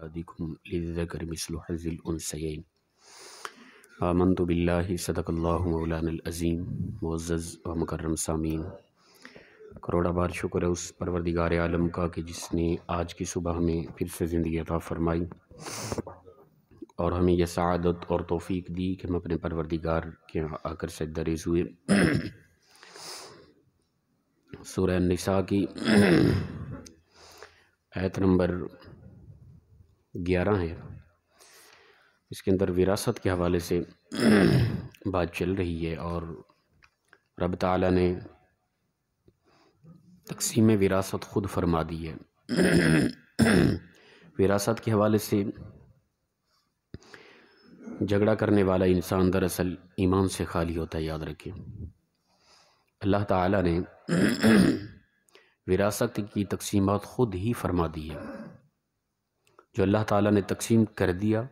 أولادكم للذكر مثل حظ الأنثيين آمنت باللہ صدق اللہ مولانا العظیم۔ معزز و مکرم سامعین، کروڑا بار شکر ہے اس پروردگار عالم کا کہ جس نے آج کی صبح ہمیں پھر سے زندگی عطا فرمائی اور ہمیں یہ سعادت اور توفیق دی کہ ہم اپنے پروردگار کے یہاں آ کر سجدہ ریز ہوئے۔ سورہ النساء کی آیت نمبر 11 ہے، اس کے اندر وراثت کے حوالے سے بات چل رہی ہے اور رب تعالیٰ نے تقسیم وراثت خود فرما دی ہے۔ وراثت کے حوالے سے جھگڑا کرنے والا انسان دراصل ایمان سے خالی ہوتا ہے، یاد رکھیں۔ اللہ تعالیٰ نے وراثت کی تقسیمات خود ہی فرما دی ہے۔ جو اللہ تعالیٰ نے تقسیم کر دیا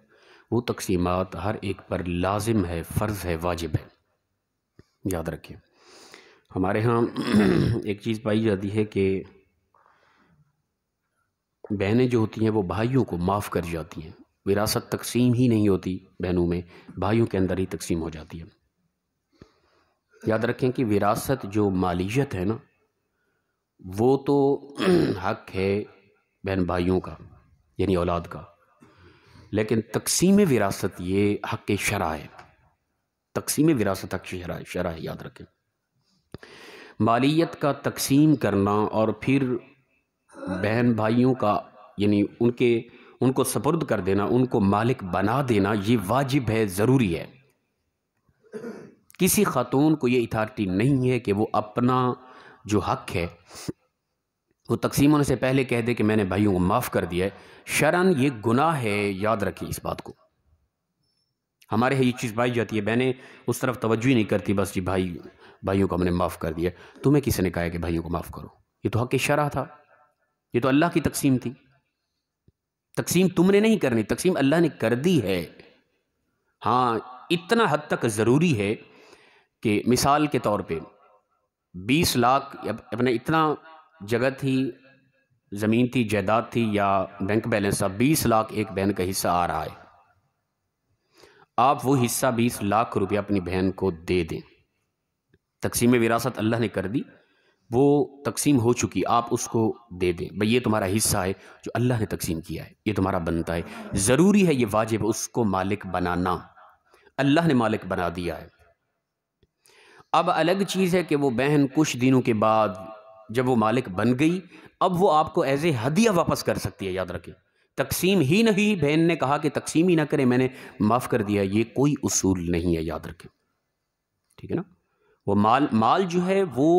وہ تقسیمات ہر ایک پر لازم ہے، فرض ہے، واجب ہے، یاد رکھیں۔ ہمارے ہاں ایک چیز پائی جاتی ہے کہ بہنیں جو ہوتی ہیں وہ بھائیوں کو معاف کر جاتی ہیں۔ وراثت تقسیم ہی نہیں ہوتی بہنوں میں، بھائیوں کے اندر ہی تقسیم ہو جاتی ہے۔ یاد رکھیں کہ وراثت جو مالیت ہے نا، وہ تو حق ہے بہن بھائیوں کا، یعنی اولاد کا، لیکن تقسیم وراثت یہ حق شرع ہے۔ تقسیم وراثت حق شرع ہے، یاد رکھیں۔ مالیت کا تقسیم کرنا اور پھر بہن بھائیوں کا یعنی ان کو سپرد کر دینا، ان کو مالک بنا دینا، یہ واجب ہے، ضروری ہے۔ کسی خاتون کو یہ اتھارٹی نہیں ہے کہ وہ اپنا جو حق ہے وہ تقسیم ہونے سے پہلے کہہ دے کہ میں نے بھائیوں کو معاف کر دیا ہے۔ شرعاً یہ گناہ ہے، یاد رکھیں اس بات کو۔ ہمارے یہاں یہ چیز پائی جاتی ہے، بہنیں اس طرف توجہ ہی نہیں کرتی، بس جی بھائیوں کو ہم نے معاف کر دیا۔ تمہیں کس نے کہا ہے کہ بھائیوں کو معاف کرو؟ یہ تو حق شرع تھا، یہ تو اللہ کی تقسیم تھی۔ تقسیم تم نے نہیں کرنی، تقسیم اللہ نے کر دی ہے۔ ہاں، اتنا حد تک ضروری ہے کہ مثال کے طور پہ 20 لاکھ اپنے اتنا جگہ تھی، زمین تھی، جائیداد تھی یا بینک بیلنس تھا، 20 لاکھ ایک بہن کا حصہ آ رہا ہے۔ آپ وہ حصہ 20 لاکھ روپیہ اپنی بہن کو دے دیں۔ تقسیم وراثت اللہ نے کر دی، وہ تقسیم ہو چکی، آپ اس کو دے دیں، بھئی یہ تمہارا حصہ ہے جو اللہ نے تقسیم کیا ہے، یہ تمہارا بنتا ہے۔ ضروری ہے، یہ واجب ہے اس کو مالک بنانا، اللہ نے مالک بنا دیا ہے۔ اب الگ چیز ہے کہ وہ بہن کچھ دنوں کے بعد جب وہ مالک بن گئی، اب وہ آپ کو ایز اے ہدیہ واپس کر سکتی ہے، یاد رکھیں۔ تقسیم ہی نہیں، بہن نے کہا کہ تقسیم ہی نہ کرے، میں نے معاف کر دیا، یہ کوئی اصول نہیں ہے، یاد رکھیں، ٹھیک ہے نا۔ وہ مال جو ہے وہ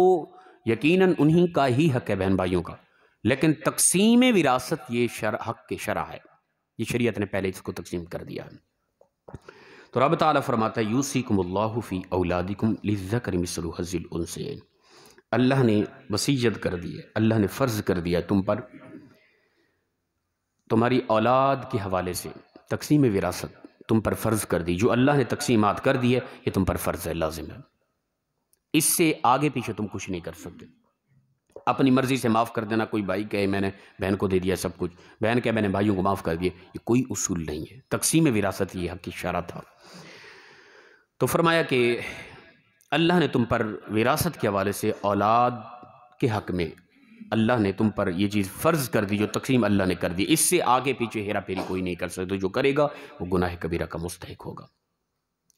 یقیناً انہی کا ہی حق ہے، بہن بھائیوں کا، لیکن تقسیم وراثت یہ حق کے شرع ہے، یہ شریعت نے پہلے اس کو تقسیم کر دیا ہے۔ تو رب تعالیٰ فرماتا ہے یوصیکم اللہ فی اولادکم للذکر مثل حظ الانثیین۔ اللہ نے وصیت کر دی ہے، اللہ نے فرض کر دیا تم پر، تمہاری اولاد کے حوالے سے تقسیم وراثت تم پر فرض کر دی۔ جو اللہ نے تقسیمات کر دی ہے یہ تم پر فرض ہے، لازم ہے، اس سے آگے پیچھے تم کچھ نہیں کر سکتے۔ اپنی مرضی سے معاف کر دینا، کوئی بھائی کہے میں نے بہن کو دے دیا سب کچھ، بہن کہے میں نے بھائیوں کو معاف کر دیا، یہ کوئی اصول نہیں ہے۔ تقسیم وراثت یہ حق کی شرع تھا۔ تو فرمایا کہ اللہ نے تم پر وراثت کے حوالے سے اولاد کے حق میں اللہ نے تم پر یہ چیز فرض کر دی، جو تقسیم اللہ نے کر دی، اس سے آگے پیچھے ہیرا پھیری کوئی نہیں کر سکتا۔ جو کرے گا وہ گناہ کبیرہ کا مستحق ہوگا۔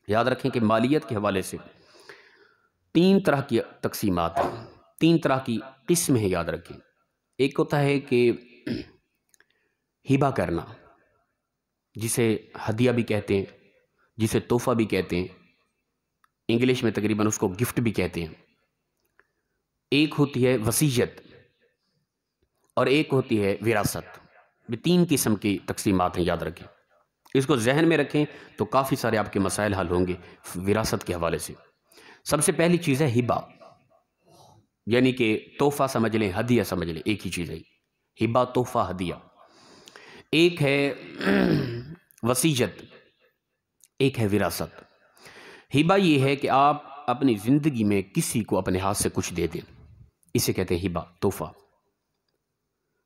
یاد رکھیں کہ مالیت کے حوالے سے 3 طرح کی تقسیمات ہیں، 3 طرح کی قسم ہیں، یاد رکھیں۔ ایک ہوتا ہے کہ ہبہ کرنا، جسے ہدیہ بھی کہتے ہیں، جسے تحفہ بھی کہتے ہیں، انگلش میں تقریباً اس کو گفٹ بھی کہتے ہیں۔ ایک ہوتی ہے وصیت اور ایک ہوتی ہے وراثت۔ یہ 3 قسم کی تقسیمات ہیں، یاد رکھیں۔ اس کو ذہن میں رکھیں تو کافی سارے آپ کے مسائل حل ہوں گے وراثت کے حوالے سے۔ سب سے پہلی چیز ہے ہبہ، یعنی کہ تحفہ سمجھ لیں، ہدیہ سمجھ لیں، ایک ہی چیز ہے ہبہ، تحفہ، ہدیہ۔ ایک ہے وصیت، ایک ہے وراثت۔ ہبہ یہ ہے کہ آپ اپنی زندگی میں کسی کو اپنے ہاتھ سے کچھ دے دیں، اسے کہتے ہیں ہبہ، تحفہ۔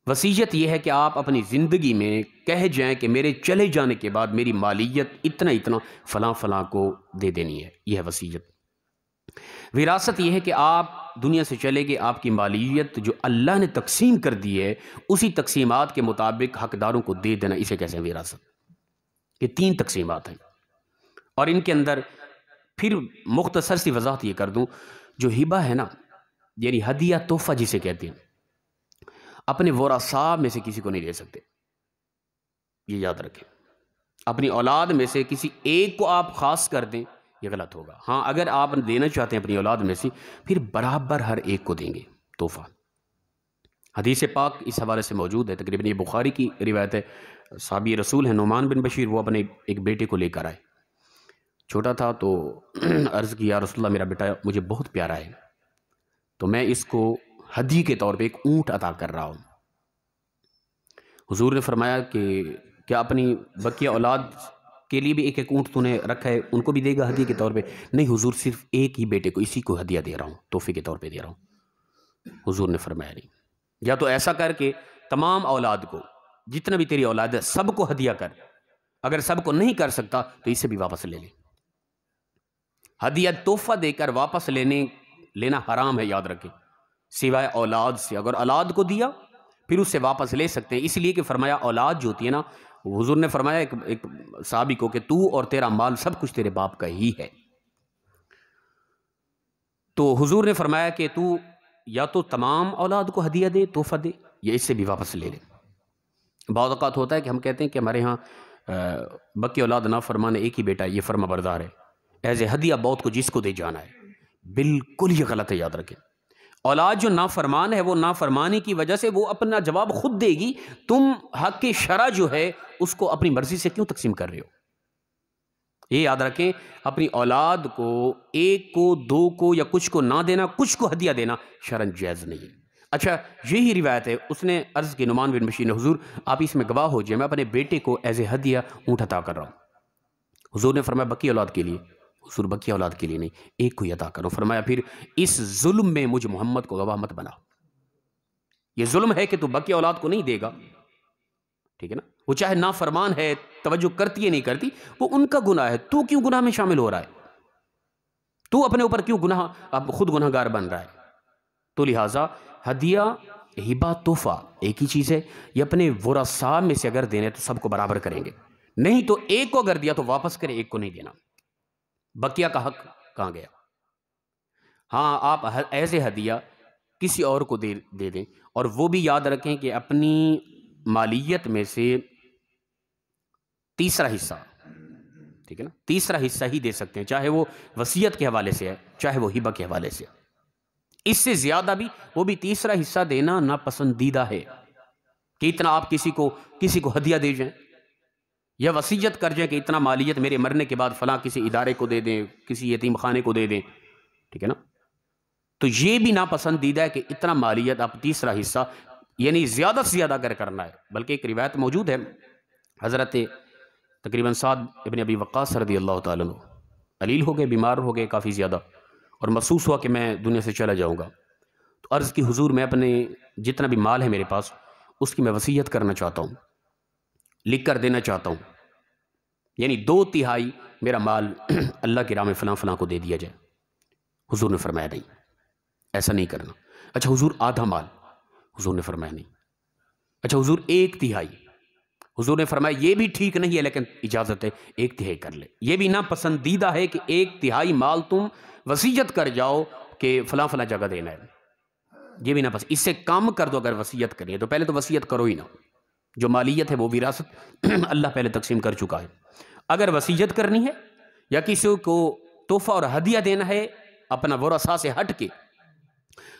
وصیت یہ ہے کہ آپ اپنی زندگی میں کہہ جائیں کہ میرے چلے جانے کے بعد میری مالیت اتنا اتنا فلاں فلاں کو دے دینی ہے، یہ ہے وصیت۔ وراثت یہ ہے کہ آپ دنیا سے چلے گئے، آپ کی مالیت جو اللہ نے تقسیم کر دی ہے اسی تقسیمات کے مطابق حقداروں کو دے دینا، اسے کہتے ہیں وراثت۔ یہ 3 تقسیمات ہیں، اور ان کے اندر پھر مختصر سی وضاحت یہ کر دوں، جو ہبہ ہے نا، یعنی ہدیہ تحفہ جسے کہتے ہیں، اپنے ورثاء میں سے کسی کو نہیں دے سکتے، یہ یاد رکھیں۔ اپنی اولاد میں سے کسی ایک کو آپ خاص کر دیں، یہ غلط ہوگا۔ ہاں اگر آپ دینا چاہتے ہیں اپنی اولاد میں سے، پھر برابر ہر ایک کو دیں گے تحفہ۔ حدیث پاک اس حوالے سے موجود ہے، تقریباً یہ بخاری کی روایت ہے۔ صحابی رسول ہیں نعمان بن بشیر، وہ اپنے ایک بیٹے کو لے کر آئے، چھوٹا تھا، تو عرض کیا رسول اللہ میرا بیٹا مجھے بہت پیارا ہے، تو میں اس کو ہدیے کے طور پہ ایک اونٹ عطا کر رہا ہوں۔ حضور نے فرمایا کہ کیا اپنی بقیہ اولاد کے لیے بھی ایک ایک اونٹ تو نے رکھا ہے، ان کو بھی دے گا ہدیے کے طور پہ؟ نہیں حضور، صرف ایک ہی بیٹے کو، اسی کو ہدیہ دے رہا ہوں، تحفے کے طور پہ دے رہا ہوں۔ حضور نے فرمایا نہیں، یا تو ایسا کر کے تمام اولاد کو، جتنا بھی تیری اولاد ہے سب کو ہدیہ کر، اگر سب کو نہیں کر سکتا تو اسے بھی واپس لے لے۔ ہدیہ تحفہ دے کر واپس لینا حرام ہے، یاد رکھیں، سوائے اولاد سے۔ اگر اولاد کو دیا پھر اس سے واپس لے سکتے ہیں، اس لیے کہ فرمایا اولاد جو ہوتی ہے نا، حضور نے فرمایا ایک صحابی کو کہ تو اور تیرا مال سب کچھ تیرے باپ کا ہی ہے۔ تو حضور نے فرمایا کہ تو یا تو تمام اولاد کو ہدیہ دے، تحفہ دے، یا اس سے بھی واپس لے لے۔ بعض اوقات ہوتا ہے کہ ہم کہتے ہیں کہ ہمارے ہاں بقی اولاد نہ فرمانے، ایک ہی بیٹا ہے، یہ فرما بردار ہے، ایز اے ہدیہ بہت کو جس کو دے جانا ہے۔ بالکل یہ غلط ہے، یاد رکھیں۔ اولاد جو نافرمان ہے، وہ نافرمانی کی وجہ سے وہ اپنا جواب خود دے گی، تم حق شرع جو ہے اس کو اپنی مرضی سے کیوں تقسیم کر رہے ہو؟ یہ یاد رکھیں، اپنی اولاد کو، ایک کو، دو کو یا کچھ کو نہ دینا، کچھ کو ہدیہ دینا شرعاً جائز نہیں ہے۔ اچھا یہی روایت ہے، اس نے عرض کی نعمان بن بشیر نے، حضور آپ اس میں گواہ ہو جائے، میں اپنے بیٹے کو ایز اے ہدیہ اونٹ عطا کر رہا ہوں۔ حضور نے فرمایا بقی اولاد کے لیے؟ حضور بقی اولاد کے لیے نہیں، ایک کو ہی عطا کرو۔ فرمایا پھر اس ظلم میں مجھ محمد کو گواہ مت بنا، یہ ظلم ہے کہ تو بقی اولاد کو نہیں دے گا، ٹھیک ہے نا؟ وہ چاہے نافرمان ہے، توجہ کرتی ہے نہیں کرتی، وہ ان کا گناہ ہے، تو کیوں گناہ میں شامل ہو رہا ہے؟ تو اپنے اوپر کیوں گناہ، اب خود گناہ گار بن رہا ہے؟ تو لہٰذا ہدیہ، ہبہ، تحفہ ایک ہی چیز ہے۔ یہ اپنے ورثاء میں سے اگر دینے تو سب کو برابر کریں گے، نہیں تو ایک کو اگر دیا تو واپس کرے، ایک کو نہیں دینا۔ بقیہ کا حق کہاں گیا؟ ہاں آپ ایز اے ہدیہ کسی اور کو دے دیں، اور وہ بھی یاد رکھیں کہ اپنی مالیت میں سے تیسرا حصہ، ٹھیک ہے نا، تیسرا حصہ ہی دے سکتے ہیں، چاہے وہ وصیت کے حوالے سے ہے، چاہے وہ ہبہ کے حوالے سے ہے۔ اس سے زیادہ بھی، وہ بھی تیسرا حصہ دینا ناپسندیدہ ہے، کہ اتنا آپ کسی کو ہدیہ دے جائیں یا وصیت کر جائیں کہ اتنا مالیت میرے مرنے کے بعد فلاں کسی ادارے کو دے دیں، کسی یتیم خانے کو دے دیں، ٹھیک ہے نا؟ تو یہ بھی ناپسندیدہ ہے کہ اتنا مالیت آپ تیسرا حصہ، یعنی زیادہ سے زیادہ اگر کرنا ہے۔ بلکہ ایک روایت موجود ہے، حضرت تقریباً سعد ابن ابی وقاص رضی اللہ تعالیٰ عنہ علیل ہو گئے، بیمار ہو گئے کافی زیادہ، اور محسوس ہوا کہ میں دنیا سے چلا جاؤں گا، تو عرض کی حضور میں اپنے جتنا بھی مال ہے میرے پاس اس کی میں وصیت کرنا چاہتا ہوں، لکھ کر دینا چاہتا ہوں، یعنی 2/3 میرا مال اللہ کی راہ میں فلاں فلاں کو دے دیا جائے۔ حضور نے فرمایا نہیں، ایسا نہیں کرنا۔ اچھا حضور آدھا مال؟ حضور نے فرمایا نہیں۔ اچھا حضور 1/3؟ حضور نے فرمایا یہ بھی ٹھیک نہیں ہے، لیکن اجازت ہے 1/3 کر لے۔ یہ بھی ناپسندیدہ ہے کہ 1/3 مال تم وصیت کر جاؤ کہ فلاں فلاں جگہ دینا ہے، یہ بھی ناپسند۔ اس سے کم کر دو، اگر وصیت کرنی ہے تو پہلے تو وصیت کرو ہی نہ، جو مالیت ہے وہ وراثت اللہ پہلے تقسیم کر چکا ہے۔ اگر وصیت کرنی ہے یا کسی کو تحفہ اور ہدیہ دینا ہے اپنا ورثاء سے ہٹ کے،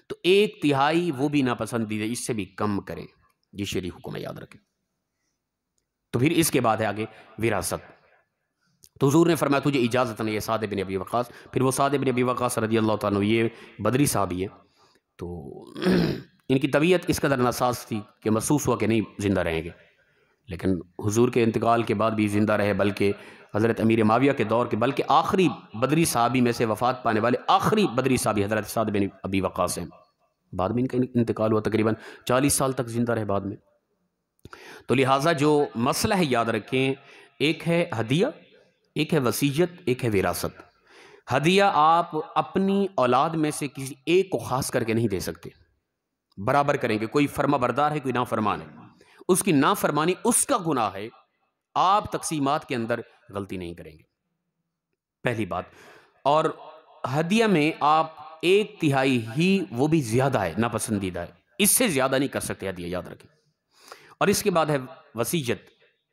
تو 1/3 وہ بھی ناپسندیدہ، اس سے بھی کم کریں، یہ شرعی حکم ہے، یاد رکھیں۔ تو پھر اس کے بعد ہے آگے وراثت۔ تو حضور نے فرمایا تجھے اجازت نہیں ہے سعد بن ابی وقاص۔ پھر وہ سعد بن ابی وقاص رضی اللہ تعالیٰ عنہ، یہ بدری صحابی ہے، تو ان کی طبیعت اس قدر ناساز تھی کہ محسوس ہوا کہ نہیں زندہ رہیں گے، لیکن حضور کے انتقال کے بعد بھی زندہ رہے، بلکہ حضرت امیر معاویہ کے دور کے بلکہ آخری بدری صحابی میں سے، وفات پانے والے آخری بدری صحابی حضرت سعد بن ابی وقاص ہیں۔ بعد میں ان کا انتقال ہوا، تقریباً 40 سال تک زندہ رہے بعد میں۔ تو لہٰذا جو مسئلہ ہے یاد رکھیں، ایک ہے ہدیہ، ایک ہے وصیت، ایک ہے وراثت۔ ہدیہ آپ اپنی اولاد میں سے کسی ایک کو خاص کر کے نہیں دے سکتے، برابر کریں گے۔ کوئی فرما بردار ہے، کوئی نافرمان ہے، اس کی نافرمانی اس کا گناہ ہے، آپ تقسیمات کے اندر غلطی نہیں کریں گے، پہلی بات۔ اور ہدیہ میں آپ 1/3 ہی، وہ بھی زیادہ ہے، ناپسندیدہ ہے، اس سے زیادہ نہیں کر سکتے ہدیہ، یاد رکھیں۔ اور اس کے بعد ہے وصیت۔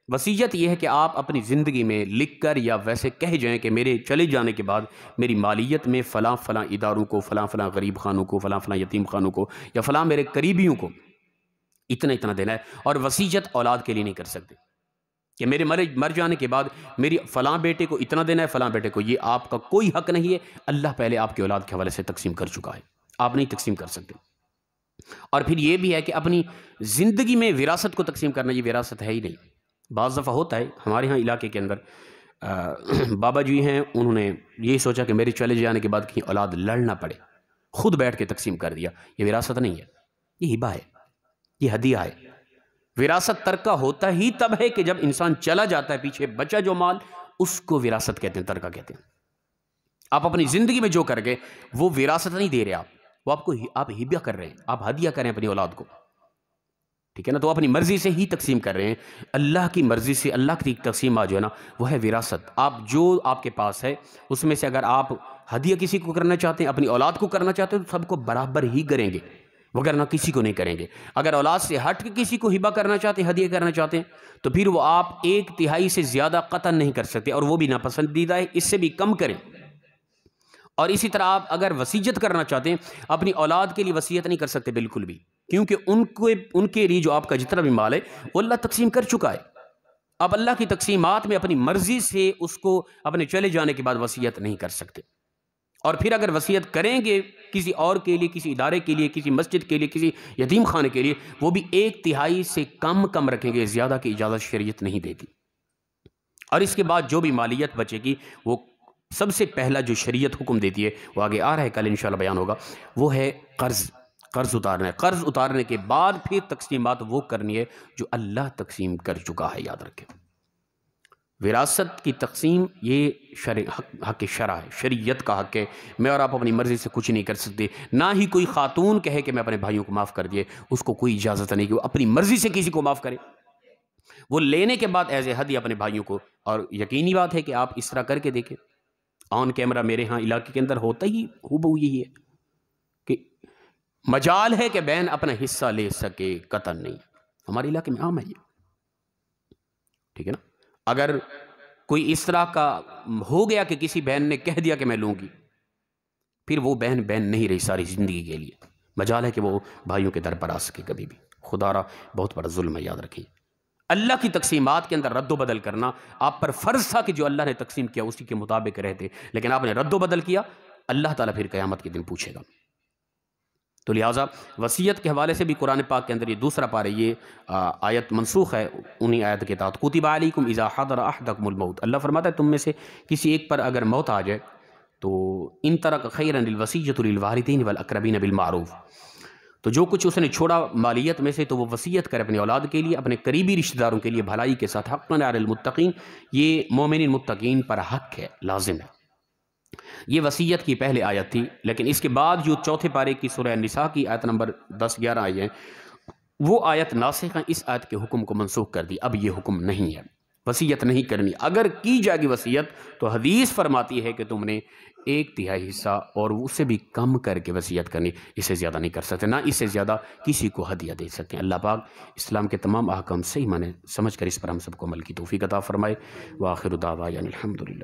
وصیت یہ ہے کہ آپ اپنی زندگی میں لکھ کر یا ویسے کہہ جائیں کہ میرے چلے جانے کے بعد میری مالیت میں فلاں فلاں اداروں کو، فلاں فلاں غریب خانوں کو، فلاں فلاں یتیم خانوں کو، یا فلاں میرے قریبیوں کو اتنا اتنا دینا ہے۔ اور وصیت اولاد کے لیے نہیں کر سکتے کہ میرے مر جانے کے بعد میری فلاں بیٹے کو اتنا دینا ہے، فلاں بیٹے کو، یہ آپ کا کوئی حق نہیں ہے۔ اللہ پہلے آپ کے اولاد کے حوالے سے تقسیم کر چکا ہے، آپ نہیں تقسیم کر سکتے۔ اور پھر یہ بھی ہے کہ اپنی زندگی میں وراثت کو تقسیم کرنا، یہ وراثت ہے ہی نہیں۔ بعض دفعہ ہوتا ہے ہمارے ہاں علاقے کے اندر، بابا جی ہیں، انہوں نے یہ سوچا کہ میرے چلے جانے کے بعد کہیں اولاد لڑنا پڑے، خود بیٹھ کے تقسیم کر دیا۔ یہ وراثت نہیں ہے، یہ ہبہ ہے، یہ ہدیہ ہے۔ وراثت ترکہ ہوتا ہی تب ہے کہ جب انسان چلا جاتا ہے، پیچھے بچا جو مال، اس کو وراثت کہتے ہیں، ترکہ کہتے ہیں۔ آپ اپنی زندگی میں جو کر گئے وہ وراثت نہیں دے رہے، آپ وہ آپ ہبہ کر رہے ہیں، آپ ہدیہ کریں اپنی اولاد کو، ٹھیک ہے نا؟ تو اپنی مرضی سے ہی تقسیم کر رہے ہیں، اللہ کی مرضی سے اللہ کی تقسیم جو ہے نا، وہ ہے وراثت۔ آپ جو آپ کے پاس ہے اس میں سے اگر آپ ہدیہ کسی کو کرنا چاہتے ہیں، اپنی اولاد کو کرنا چاہتے ہیں، تو سب کو برابر ہی کریں گے، وگرنہ کسی کو نہیں کریں گے۔ اگر اولاد سے ہٹ کے کسی کو ہبہ کرنا چاہتے ہیں، ہدیہ کرنا چاہتے ہیں، تو پھر وہ آپ 1/3 سے زیادہ قطعاً نہیں کر سکتے، اور وہ بھی ناپسندیدہ ہے، اس سے بھی کم کریں۔ اور اسی طرح آپ اگر وصیت کرنا چاہتے ہیں، اپنی اولاد کے لیے وصیت نہیں کر سکتے بالکل بھی، کیونکہ ان کے لیے جو آپ کا جتنا بھی مال ہے وہ اللہ تقسیم کر چکا ہے۔ اب اللہ کی تقسیمات میں اپنی مرضی سے اس کو اپنے چلے جانے کے بعد وصیت نہیں کر سکتے۔ اور پھر اگر وصیت کریں گے کسی اور کے لیے، کسی ادارے کے لیے، کسی مسجد کے لیے، کسی یتیم خانے کے لیے، وہ بھی 1/3 سے کم رکھیں گے، زیادہ کی اجازت شریعت نہیں دیتی۔ اور اس کے بعد جو بھی مالیت بچے گی، وہ سب سے پہلا جو شریعت حکم دیتی ہے، وہ آگے آ رہا ہے، کل انشاءاللہ بیان ہوگا، وہ ہے قرض اتارنا ہے۔ قرض اتارنے کے بعد پھر تقسیمات وہ کرنی ہے جو اللہ تقسیم کر چکا ہے، یاد رکھیں۔ وراثت کی تقسیم یہ حق شرع ہے، شریعت کا حق ہے، میں اور آپ اپنی مرضی سے کچھ نہیں کر سکتے۔ نہ ہی کوئی خاتون کہے کہ میں اپنے بھائیوں کو معاف کر دیے، اس کو کوئی اجازت نہیں کہ وہ اپنی مرضی سے کسی کو معاف کرے۔ وہ لینے کے بعد ایز اے ہدیہ اپنے بھائیوں کو، اور یقینی بات ہے کہ آپ اس طرح کر کے دیکھیں، آن کیمرہ میرے ہاں علاقے کے اندر ہوتا ہی ہو یہی ہے کہ مجال ہے کہ بہن اپنا حصہ لے سکے، قطعاً نہیں، ہمارے علاقے میں عام ہے یہ، ٹھیک ہے نا؟ اگر کوئی اس طرح کا ہو گیا کہ کسی بہن نے کہہ دیا کہ میں لوں گی، پھر وہ بہن نہیں رہی ساری زندگی کے لیے، مجال ہے کہ وہ بھائیوں کے در پر آ سکے کبھی بھی۔ خدا را بہت بڑا ظلم ہے، یاد رکھیں۔ اللہ کی تقسیمات کے اندر رد و بدل کرنا آپ پر فرض تھا کہ جو اللہ نے تقسیم کیا اسی کے مطابق رہتے، لیکن آپ نے رد و بدل کیا، اللہ تعالیٰ پھر قیامت کے دن پوچھے گا۔ تو لہٰذا وصیت کے حوالے سے بھی قرآن پاک کے اندر یہ دوسرا پارہ، یہ آیت منسوخ ہے انہی آیت کے تحت، کتب علیکم اذا حضر احدکم الموت۔ اللہ فرماتا ہے تم میں سے کسی ایک پر اگر موت آ جائے تو ان ترک خیرا الوصیۃ للوالدین والاقربین بالمعروف، تو جو کچھ اس نے چھوڑا مالیت میں سے تو وہ وصیت کرے اپنی اولاد کے لیے، اپنے قریبی رشتہ داروں کے لیے بھلائی کے ساتھ، حقا علی المتقین، یہ مومنین متقین پر حق ہے، لازم ہے۔ یہ وصیت کی پہلے آیت تھی، لیکن اس کے بعد جو چوتھے پارے کی سورہ النساء کی آیت نمبر 10-11 آئی ہیں، وہ آیت ناسخ ہیں، اس آیت کے حکم کو منسوخ کر دی۔ اب یہ حکم نہیں ہے، وصیت نہیں کرنی۔ اگر کی جائے گی وصیت تو حدیث فرماتی ہے کہ تم نے 1/3 حصہ اور اس سے بھی کم کر کے وصیت کرنی، اس سے زیادہ نہیں کر سکتے، نہ اس سے زیادہ کسی کو ہدیہ دے سکتے ہیں۔ اللہ پاک اسلام کے تمام احکام صحیح مانے سمجھ کر اس پر ہم سب کو عمل کی توفیق عطا فرمائے۔ وآخر دعوانا الحمدللہ۔